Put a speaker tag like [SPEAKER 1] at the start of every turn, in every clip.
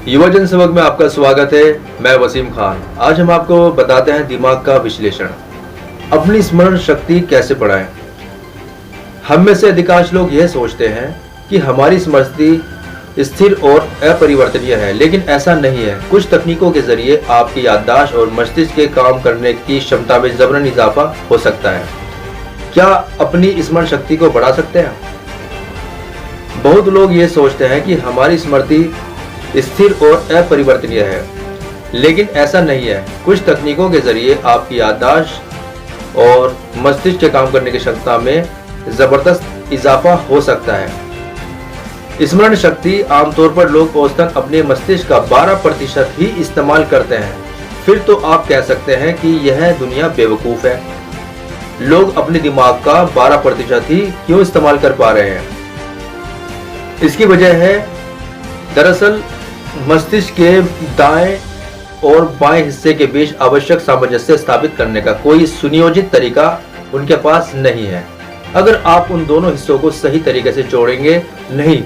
[SPEAKER 1] युवजन सबक में आपका स्वागत है। मैं वसीम खान। आज हम आपको बताते हैं दिमाग का विश्लेषण। अपनी स्मरण शक्ति कैसे बढ़ाएं। हम में से अधिकांश लोग यह सोचते हैं कि हमारी स्मरण शक्ति स्थिर और अपरिवर्तनीय है, लेकिन ऐसा नहीं है। कुछ तकनीकों के जरिए आपकी याददाश्त और मस्तिष्क के काम करने की क्षमता में जबरन इजाफा हो सकता है। क्या अपनी स्मरण शक्ति को बढ़ा सकते हैं? बहुत लोग ये सोचते हैं कि हमारी स्मृति स्थिर और अपरिवर्तनीय है, लेकिन ऐसा नहीं है। कुछ तकनीकों के जरिए आपकी याददाश्त और मस्तिष्क के काम करने की क्षमता में जबरदस्त इजाफा हो सकता है। स्मरण शक्ति आमतौर पर लोग औसतन अपने मस्तिष्क का 12% ही इस्तेमाल करते हैं। फिर तो आप कह सकते हैं कि यह दुनिया बेवकूफ है। लोग अपने दिमाग का 12% ही क्यों इस्तेमाल कर पा रहे हैं? इसकी वजह है, दरअसल मस्तिष्क के दाएं और बाएं हिस्से के बीच आवश्यक सामंजस्य स्थापित करने का कोई सुनियोजित तरीका उनके पास नहीं है। अगर आप उन दोनों हिस्सों को सही तरीके से जोड़ेंगे नहीं,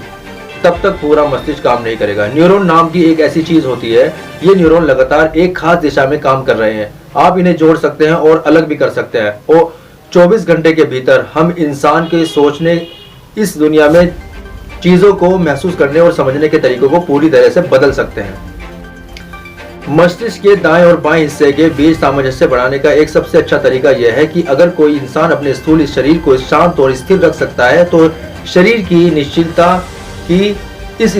[SPEAKER 1] तब तक पूरा मस्तिष्क काम नहीं करेगा। न्यूरॉन नाम की एक ऐसी चीज होती है, ये न्यूरॉन लगातार एक खास दिशा में काम कर रहे हैं। आप इन्हें जोड़ सकते हैं और अलग भी कर सकते हैं, और 24 घंटे के भीतर हम इंसान के सोचने, इस दुनिया में चीजों को महसूस करने और समझने के तरीकों को पूरी तरह से बदल सकते हैं। मस्तिष्क के दाएं और बाएं हिस्से के बीच सामंजस्य बढ़ाने का एक सबसे अच्छा तरीका यह है कि अगर कोई इंसान अपने स्थूल शरीर को शांत और स्थिर रख सकता है, तो शरीर की निश्चलता की इस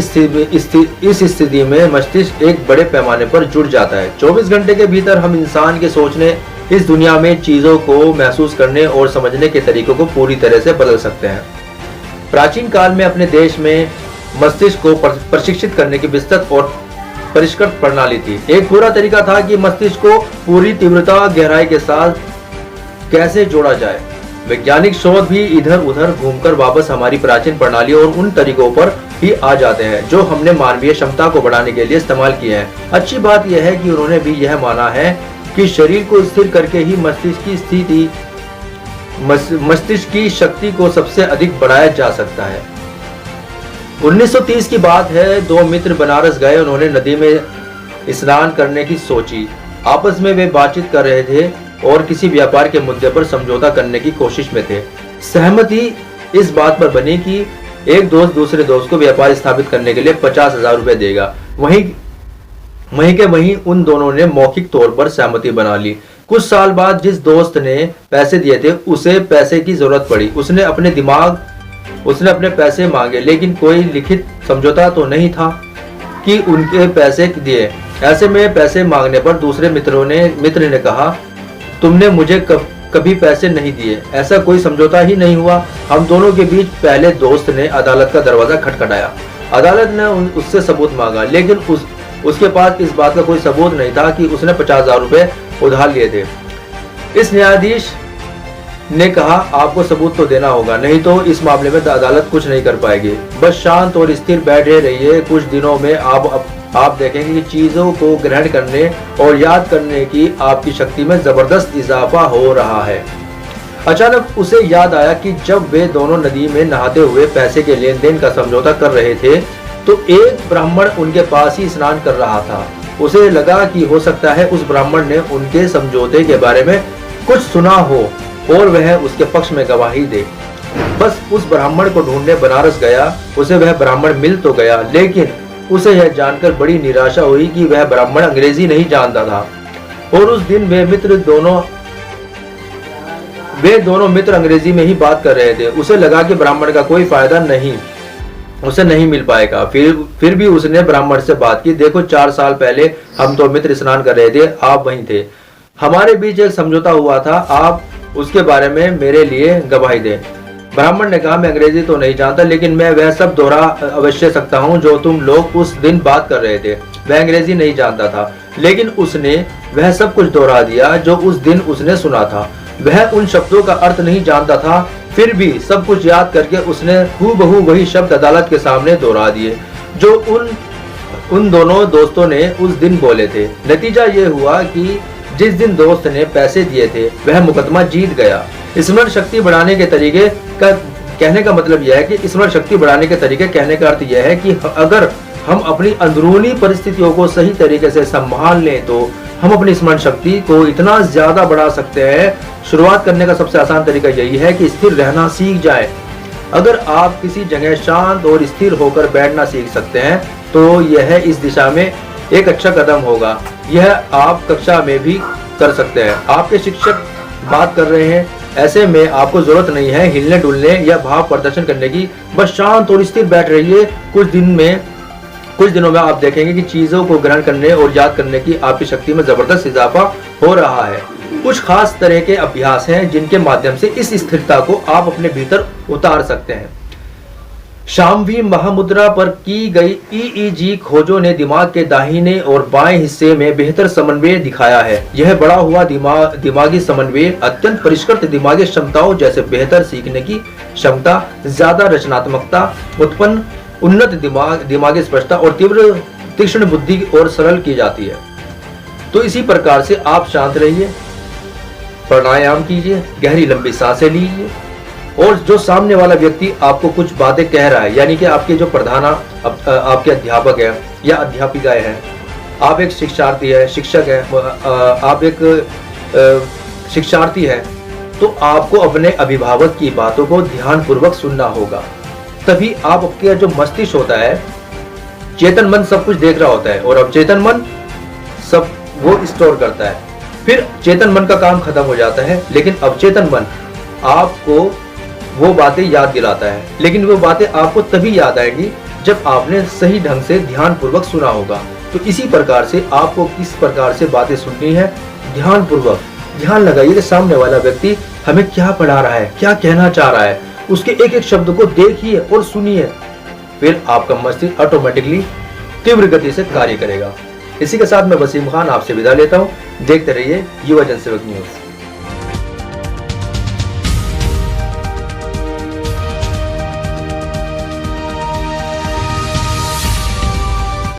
[SPEAKER 1] स्थिति में मस्तिष्क एक बड़े पैमाने पर जुड़ जाता है। 24 घंटे के भीतर हम इंसान के सोचने, इस दुनिया में चीजों को महसूस करने और समझने के तरीकों को पूरी तरह से बदल सकते हैं। प्राचीन काल में अपने देश में मस्तिष्क को प्रशिक्षित करने की विस्तृत और परिष्कृत प्रणाली थी। एक पूरा तरीका था कि मस्तिष्क को पूरी तीव्रता गहराई के साथ कैसे जोड़ा जाए। वैज्ञानिक शोध भी इधर उधर घूमकर वापस हमारी प्राचीन प्रणाली और उन तरीकों पर ही आ जाते हैं जो हमने मानवीय क्षमता को बढ़ाने के लिए इस्तेमाल किए हैं। अच्छी बात यह है कि उन्होंने भी यह माना है कि शरीर को स्थिर करके ही मस्तिष्क की शक्ति को सबसे अधिक बढ़ाया जा सकता है। 1930 की बात है। दो मित्र बनारस गए। उन्होंने नदी में स्नान करने की सोची। आपस में वे बातचीत कर रहे थे और किसी व्यापार के मुद्दे पर समझौता करने की कोशिश में थे। सहमति इस बात पर बनी कि एक दोस्त दूसरे दोस्त को व्यापार स्थापित करने के लिए 50,000 रुपए देगा। वहीं उन दोनों ने मौखिक तौर पर सहमति बना ली। कुछ साल बाद जिस दोस्त ने पैसे दिए थे, उसे पैसे की जरूरत पड़ी। उसने अपने पैसे मांगे, लेकिन कोई लिखित समझौता तो नहीं था कि उनके पैसे दिए। ऐसे में पैसे मांगने पर दूसरे मित्र ने कहा, तुमने मुझे कभी पैसे नहीं दिए, ऐसा कोई समझौता ही नहीं हुआ। हम दोनों के बीच पहले दोस्त ने अदालत का दरवाजा खटखटाया। अदालत ने उससे सबूत मांगा, लेकिन उसके पास इस बात का कोई सबूत नहीं था कि उसने 50,000 रुपए उधार लिए थे। इस न्यायाधीश ने कहा, आपको सबूत तो देना होगा, नहीं तो इस मामले में अदालत कुछ नहीं कर पाएगी। बस शांत और स्थिर बैठे रहिए। कुछ दिनों में आप देखेंगे कि चीजों को ग्रहण करने और याद करने की आपकी शक्ति में जबरदस्त इजाफा हो रहा है। अचानक उसे याद आया कि जब वे दोनों नदी में नहाते हुए पैसे के लेन देन का समझौता कर रहे थे, तो एक ब्राह्मण उनके पास ही स्नान कर रहा था। उसे लगा कि हो सकता है उस ब्राह्मण ने उनके समझौते के बारे में कुछ सुना हो और वह उसके पक्ष में गवाही दे। बस उस ब्राह्मण को ढूंढने बनारस गया। उसे वह ब्राह्मण मिल तो गया, लेकिन उसे यह जानकर बड़ी निराशा हुई कि वह ब्राह्मण अंग्रेजी नहीं जानता था। और उस दिन वे दोनों मित्र अंग्रेजी में ही बात कर रहे थे। उसे लगा कि ब्राह्मण का कोई फायदा उसे नहीं मिल पाएगा। फिर भी उसने ब्राह्मण से बात की, देखो 4 साल पहले हम तो मित्र स्नान कर रहे थे, आप वहीं थे। हमारे बीच एक समझौता हुआ था, आप उसके बारे में मेरे लिए गवाही दें। ब्राह्मण ने कहा, मैं अंग्रेजी तो नहीं जानता, लेकिन मैं वह सब दोहरा अवश्य सकता हूँ जो तुम लोग उस दिन बात कर रहे थे। वह अंग्रेजी नहीं जानता था, लेकिन उसने वह सब कुछ दोहरा दिया जो उस दिन उसने सुना था। वह उन शब्दों का अर्थ नहीं जानता था, फिर भी सब कुछ याद करके उसने हूबहू वही शब्द अदालत के सामने दोहरा दिए जो उन दोनों दोस्तों ने उस दिन बोले थे। नतीजा ये हुआ कि जिस दिन दोस्त ने पैसे दिए थे, वह मुकदमा जीत गया। स्मरण शक्ति बढ़ाने के तरीके का कहने का मतलब यह है कि स्मरण शक्ति बढ़ाने के तरीके कहने का अर्थ यह है कि अगर हम अपनी अंदरूनी परिस्थितियों को सही तरीके से संभाल लें तो हम अपनी स्मरण शक्ति को इतना ज्यादा बढ़ा सकते हैं। शुरुआत करने का सबसे आसान तरीका यही है कि स्थिर रहना सीख जाए। अगर आप किसी जगह शांत और स्थिर होकर बैठना सीख सकते हैं तो यह इस दिशा में एक अच्छा कदम होगा। यह आप कक्षा में भी कर सकते हैं। आपके शिक्षक बात कर रहे हैं, ऐसे में आपको जरूरत नहीं है हिलने डुलने या भाव प्रदर्शन करने की। बस शांत और स्थिर बैठ रहिए। कुछ दिनों में आप देखेंगे कि चीजों को ग्रहण करने और याद करने की आपकी शक्ति में जबरदस्त इजाफा हो रहा है। कुछ खास तरह के अभ्यास हैं जिनके माध्यम से इस स्थिरता को आप अपने भीतर उतार सकते हैं। शांभवी महामुद्रा पर की गई EEG खोजों ने दिमाग के दाहिने और बाएं हिस्से में बेहतर समन्वय दिखाया है। यह बढ़ा हुआ दिमागी समन्वय अत्यंत परिष्कृत दिमागी क्षमताओं जैसे बेहतर सीखने की क्षमता, ज्यादा रचनात्मकता, उन्नत दिमागी स्पष्टता और तीक्ष्ण बुद्धि और सरल की जाती है। तो इसी प्रकार से आप शांत रहिए, प्राणायाम कीजिए, गहरी लंबी सांसें लीजिए और जो सामने वाला व्यक्ति आपको कुछ बातें कह रहा है, यानी कि आपके जो आपके अध्यापक है या अध्यापिकाएं हैं, आप एक शिक्षार्थी है, शिक्षक है, आप एक शिक्षार्थी है, तो आपको अपने अभिभावक की बातों को ध्यानपूर्वक सुनना होगा। तभी आपके जो मस्तिष्क होता है, चेतन मन सब कुछ देख रहा होता है और अब चेतन मन सब वो स्टोर करता है। फिर चेतन मन का काम खत्म हो जाता है, लेकिन अवचेतन मन आपको वो बातें याद दिलाता है। लेकिन वो बातें आपको तभी याद आएंगी जब आपने सही ढंग से ध्यान पूर्वक सुना होगा। तो इसी प्रकार से आपको किस प्रकार से बातें सुननी है, ध्यान पूर्वक ध्यान लगाइए कि सामने वाला व्यक्ति हमें क्या पढ़ा रहा है, क्या कहना चाह रहा है, उसके एक एक शब्द को देखिए और सुनिए। फिर आपका मस्तिष्क ऑटोमेटिकली तीव्र गति से कार्य करेगा। इसी के साथ मैं वसीम खान आपसे विदा लेता हूँ। देखते रहिए युवा जनसेवक न्यूज।